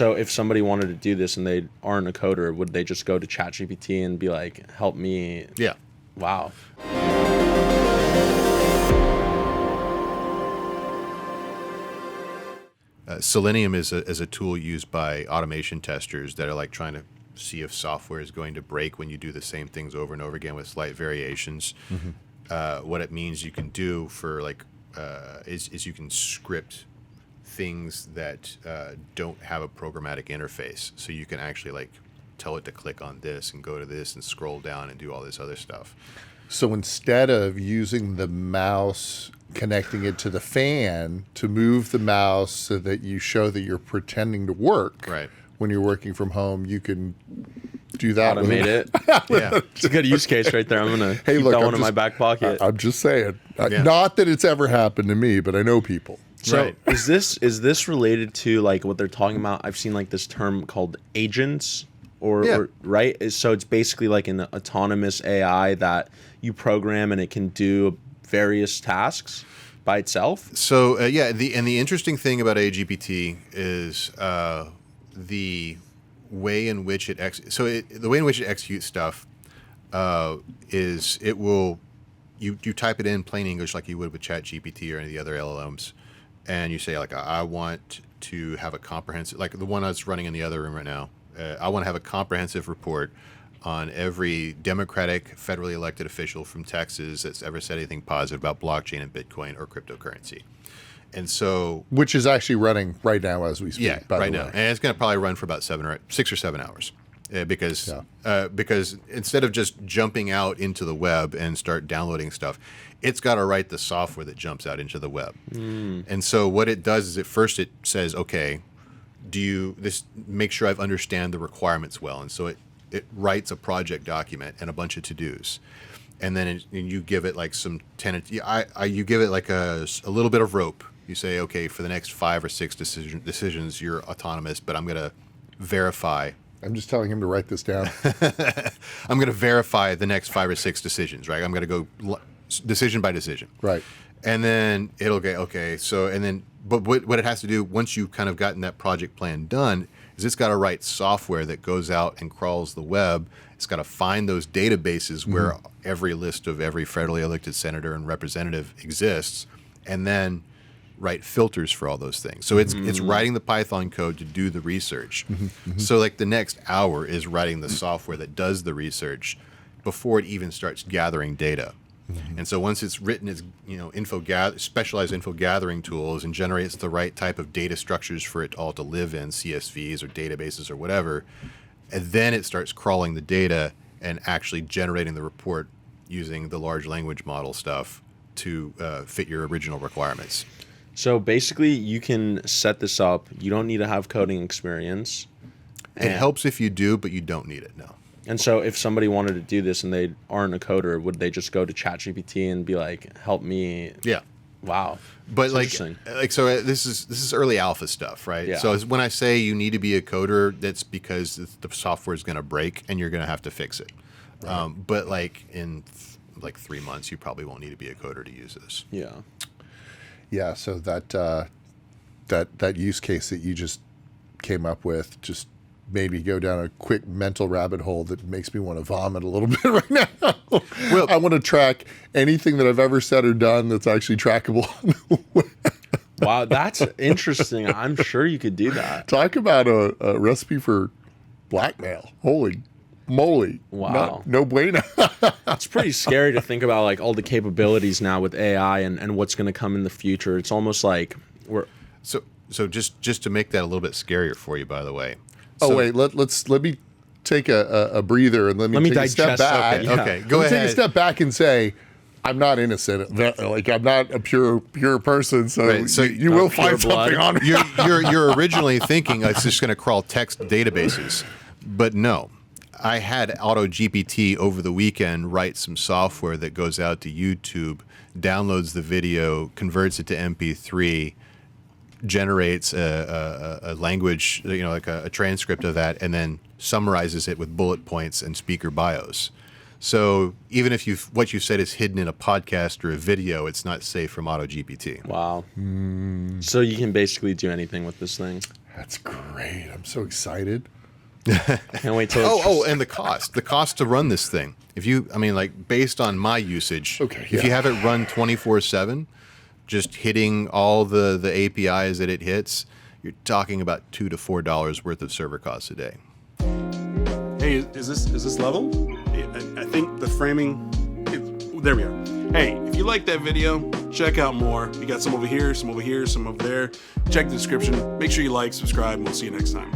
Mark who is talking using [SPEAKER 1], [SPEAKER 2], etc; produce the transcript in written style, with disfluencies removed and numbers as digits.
[SPEAKER 1] so if somebody wanted to do this and they aren't a coder, would they just go to ChatGPT and be like, help me?
[SPEAKER 2] Yeah.
[SPEAKER 1] Wow.
[SPEAKER 2] Selenium is a tool used by automation testers that are like trying to see if software is going to break when you do the same things over and over again with slight variations. What it means you can do for like is you can script things that don't have a programmatic interface, so you can actually like tell it to click on this and go to this and scroll down and do all this other stuff.
[SPEAKER 3] So instead of using the mouse, connecting it to the fan to move the mouse so that you show that you're pretending to work
[SPEAKER 2] Right.
[SPEAKER 3] when you're working from home, you can do that.
[SPEAKER 1] Automate it.
[SPEAKER 2] Yeah.
[SPEAKER 1] It's a good use case right there. I'm going to keep that one in my back pocket.
[SPEAKER 3] I'm just saying.
[SPEAKER 2] Yeah.
[SPEAKER 3] Not that it's ever happened to me, but I know people.
[SPEAKER 1] So
[SPEAKER 2] Right.
[SPEAKER 1] is this related to like what they're talking about? I've seen like this term called agents or right? So it's basically like an autonomous AI that you program and it can do various tasks by itself.
[SPEAKER 2] So the interesting thing about AGPT is the way in which it executes stuff is it will you type it in plain English like you would with ChatGPT or any of the other LLMs, and you say like I want to have a comprehensive, like the one that's running in the other room right now. I want to have a comprehensive report on every Democratic federally elected official from Texas that's ever said anything positive about blockchain and Bitcoin or cryptocurrency. And so,
[SPEAKER 3] Which is actually running right now as we speak.
[SPEAKER 2] yeah,
[SPEAKER 3] by
[SPEAKER 2] right
[SPEAKER 3] the
[SPEAKER 2] now,
[SPEAKER 3] way.
[SPEAKER 2] and it's going to probably run for about 6 or 7 hours, because instead of just jumping out into the web and start downloading stuff, it's got to write the software that jumps out into the web. And so, what it does is it says, okay, make sure I've understand the requirements well, and so it writes a project document and a bunch of to-dos. And then you give it like some you give it like a little bit of rope. You say, okay, for the next 5 or 6 decisions, you're autonomous, but I'm going to verify.
[SPEAKER 3] I'm just telling him to write this down.
[SPEAKER 2] I'm going to verify the next 5 or 6 decisions, right? I'm going to go decision by decision.
[SPEAKER 3] Right.
[SPEAKER 2] And then it'll get, okay, so, and then, but what it has to do once you've kind of gotten that project plan done is it's got to write software that goes out and crawls the web. It's got to find those databases where every list of every federally elected senator and representative exists, and then write filters for all those things. So it's writing the Python code to do the research. So like the next hour is writing the software that does the research before it even starts gathering data. And so once it's written its specialized info gathering tools and generates the right type of data structures for it all to live in, CSVs or databases or whatever, and then it starts crawling the data and actually generating the report using the large language model stuff to fit your original requirements.
[SPEAKER 1] So basically, you can set this up. You don't need to have coding experience.
[SPEAKER 2] It helps if you do, but you don't need it, no.
[SPEAKER 1] And so if somebody wanted to do this and they aren't a coder, would they just go to ChatGPT and be like, help me?
[SPEAKER 2] Yeah.
[SPEAKER 1] Wow.
[SPEAKER 2] But
[SPEAKER 1] That's
[SPEAKER 2] like
[SPEAKER 1] interesting.
[SPEAKER 2] so this is early alpha stuff, right?
[SPEAKER 1] Yeah.
[SPEAKER 2] So when I say you need to be a coder, that's because the software is going to break and you're going to have to fix it. Right. But like in like 3 months, you probably won't need to be a coder to use this.
[SPEAKER 1] Yeah.
[SPEAKER 3] Yeah, so that use case that you just came up with just made me go down a quick mental rabbit hole that makes me want to vomit a little bit right now. Well, I want to track anything that I've ever said or done that's actually trackable.
[SPEAKER 1] Wow, that's interesting. I'm sure you could do that.
[SPEAKER 3] Talk about a recipe for blackmail. Holy moly.
[SPEAKER 1] Wow.
[SPEAKER 3] No bueno.
[SPEAKER 1] It's pretty scary to think about like all the capabilities now with AI and what's going to come in the future. It's almost like we're
[SPEAKER 2] So just to make that a little bit scarier for you, by the way.
[SPEAKER 3] Oh, wait, let me take a breather and let me take a step back.
[SPEAKER 1] Okay, yeah.
[SPEAKER 2] Okay, go ahead.
[SPEAKER 3] Take a step back and say, I'm not innocent. Like I'm not a pure person. So,
[SPEAKER 2] Right, so
[SPEAKER 3] you will
[SPEAKER 1] pure
[SPEAKER 3] find something
[SPEAKER 1] blood.
[SPEAKER 3] on me.
[SPEAKER 2] You're originally thinking it's just going to crawl text databases, but no. I had Auto GPT over the weekend write some software that goes out to YouTube, downloads the video, converts it to MP3, generates a language, like a transcript of that, and then summarizes it with bullet points and speaker bios. So even if what you said is hidden in a podcast or a video, it's not safe from Auto GPT.
[SPEAKER 1] wow. So you can basically do anything with this thing.
[SPEAKER 3] That's great. I'm so excited.
[SPEAKER 1] Can't wait till
[SPEAKER 2] And the cost to run this thing. If you, I mean, like based on my usage,
[SPEAKER 3] Okay,
[SPEAKER 2] if
[SPEAKER 3] yeah.
[SPEAKER 2] you have it run 24/7, just hitting all the APIs that it hits, you're talking about $2 to $4 worth of server costs a day.
[SPEAKER 4] Hey, is this level? I think the framing. There we are. Hey, if you like that video, check out more. We got some over here, some over here, some over there. Check the description. Make sure you like, subscribe, and we'll see you next time.